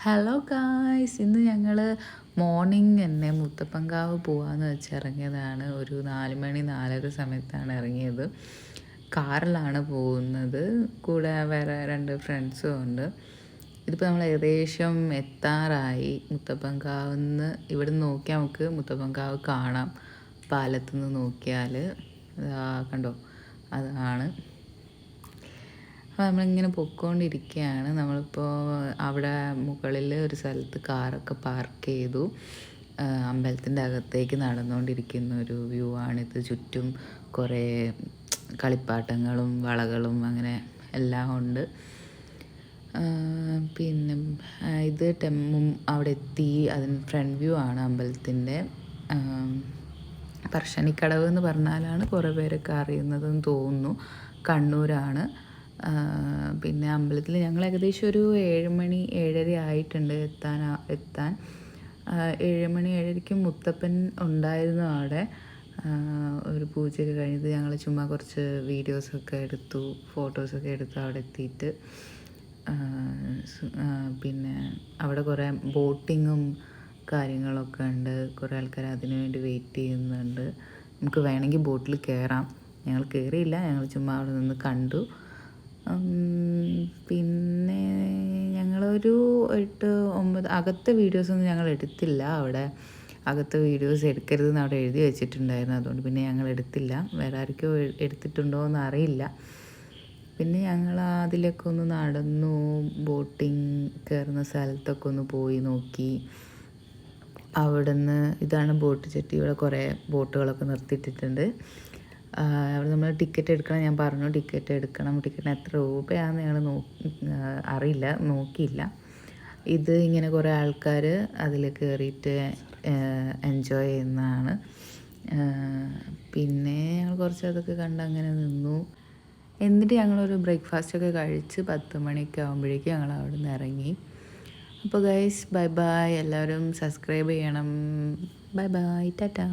Hello guys, ഇന്ന് ഞങ്ങൾ morning തന്നെ മുത്തപ്പൻകാവ് പോകാമെന്ന് വെച്ചിറങ്ങിയതാണ്. ഒരു 4 മണി 4:30 സമയത്താണ് ഇറങ്ങിയത്. കാറിലാണ് പോകുന്നത്. കൂടെ വേറെ 2 ഫ്രണ്ട്സും ഉണ്ട്. ഇതിപ്പോൾ നമ്മൾ ഏകദേശം എത്താറായി. മുത്തപ്പൻകാവിന്ന് ഇവിടെ നിന്ന് നോക്കിയാൽ നമുക്ക് മുത്തപ്പൻകാവ് കാണാം. പാലത്തുനിന്ന് നോക്കിയാൽ കണ്ടോ, അതാണ്. അപ്പോൾ നമ്മളിങ്ങനെ പൊയ്ക്കൊണ്ടിരിക്കുകയാണ്. നമ്മളിപ്പോൾ അവിടെ മുകളിൽ ഒരു സ്ഥലത്ത് കാറൊക്കെ പാർക്ക് ചെയ്തു. അമ്പലത്തിൻ്റെ അകത്തേക്ക് നടന്നുകൊണ്ടിരിക്കുന്ന ഒരു വ്യൂ ആണിത്. ചുറ്റും കുറേ കളിപ്പാട്ടങ്ങളും വളകളും അങ്ങനെ എല്ലാം ഉണ്ട്. പിന്നെ ഇത് അവിടെ എത്തി. അതിന് ഫ്രണ്ട് വ്യൂ ആണ് അമ്പലത്തിൻ്റെ. പറശ്ശിനിക്കടവ് എന്ന് പറഞ്ഞാലാണ് കുറേ പേരൊക്കെ അറിയുന്നതെന്ന് തോന്നുന്നു. കണ്ണൂരാണ്. പിന്നെ അമ്പലത്തിൽ ഞങ്ങൾ ഏകദേശം ഒരു 7 മണി 7:30 ആയിട്ടുണ്ട് എത്താൻ. 7 മണി 7:30ക്ക് മുത്തപ്പൻ ഉണ്ടായിരുന്നു അവിടെ. ഒരു പൂജയൊക്കെ കഴിഞ്ഞത് ഞങ്ങൾ ചുമ്മാ കുറച്ച് വീഡിയോസൊക്കെ എടുത്തു, ഫോട്ടോസൊക്കെ എടുത്തു അവിടെ എത്തിയിട്ട്. പിന്നെ അവിടെ കുറേ ബോട്ടിങ്ങും കാര്യങ്ങളൊക്കെ ഉണ്ട്. കുറേ ആൾക്കാർ അതിനു വേണ്ടി വെയിറ്റ് ചെയ്യുന്നുണ്ട്. നമുക്ക് വേണമെങ്കിൽ ബോട്ടിൽ കയറാം. ഞങ്ങൾ കയറിയില്ല, ഞങ്ങൾ ചുമ്മാ അവിടെ നിന്ന് കണ്ടു. പിന്നെ ഞങ്ങളൊരു 8-9 അകത്തെ വീഡിയോസൊന്നും ഞങ്ങൾ എടുത്തില്ല. അവിടെ അകത്തെ വീഡിയോസ് എടുക്കരുതെന്ന് അവിടെ എഴുതി വെച്ചിട്ടുണ്ടായിരുന്നു. അതുകൊണ്ട് പിന്നെ ഞങ്ങൾ എടുത്തില്ല. വേറെ ആർക്കോ എടുത്തിട്ടുണ്ടോ എന്ന് അറിയില്ല. പിന്നെ ഞങ്ങൾ അതിലൊക്കെ ഒന്ന് നടന്നു. ബോട്ടിങ് കയറുന്ന സ്ഥലത്തൊക്കെ ഒന്ന് പോയി നോക്കി. അവിടുന്ന് ഇതാണ് ബോട്ട് ജെട്ടി. ഇവിടെ കുറേ ബോട്ടുകളൊക്കെ നിർത്തിയിട്ടിട്ടുണ്ട്. അവിടെ നമ്മൾ ടിക്കറ്റ് എടുക്കണം. ഞാൻ പറഞ്ഞു ടിക്കറ്റ് എടുക്കണം. ടിക്കറ്റിന് എത്ര രൂപയാണെന്ന് ഞങ്ങൾ അറിയില്ല, നോക്കിയില്ല. ഇത് ഇങ്ങനെ കുറേ ആൾക്കാർ അതിൽ കയറിയിട്ട് എൻജോയ് ചെയ്യുന്നതാണ്. പിന്നെ ഞങ്ങൾ കുറച്ച് അതൊക്കെ കണ്ട് അങ്ങനെ നിന്നു. എന്നിട്ട് ഞങ്ങളൊരു ബ്രേക്ക്ഫാസ്റ്റൊക്കെ കഴിച്ച് 10 മണിയൊക്കെ ആകുമ്പോഴേക്കും ഞങ്ങൾ അവിടെ നിന്ന് ഇറങ്ങി. അപ്പോൾ ഗൈസ്, ബൈ ബൈ. എല്ലാവരും സബ്സ്ക്രൈബ് ചെയ്യണം. Bye bye, Tata.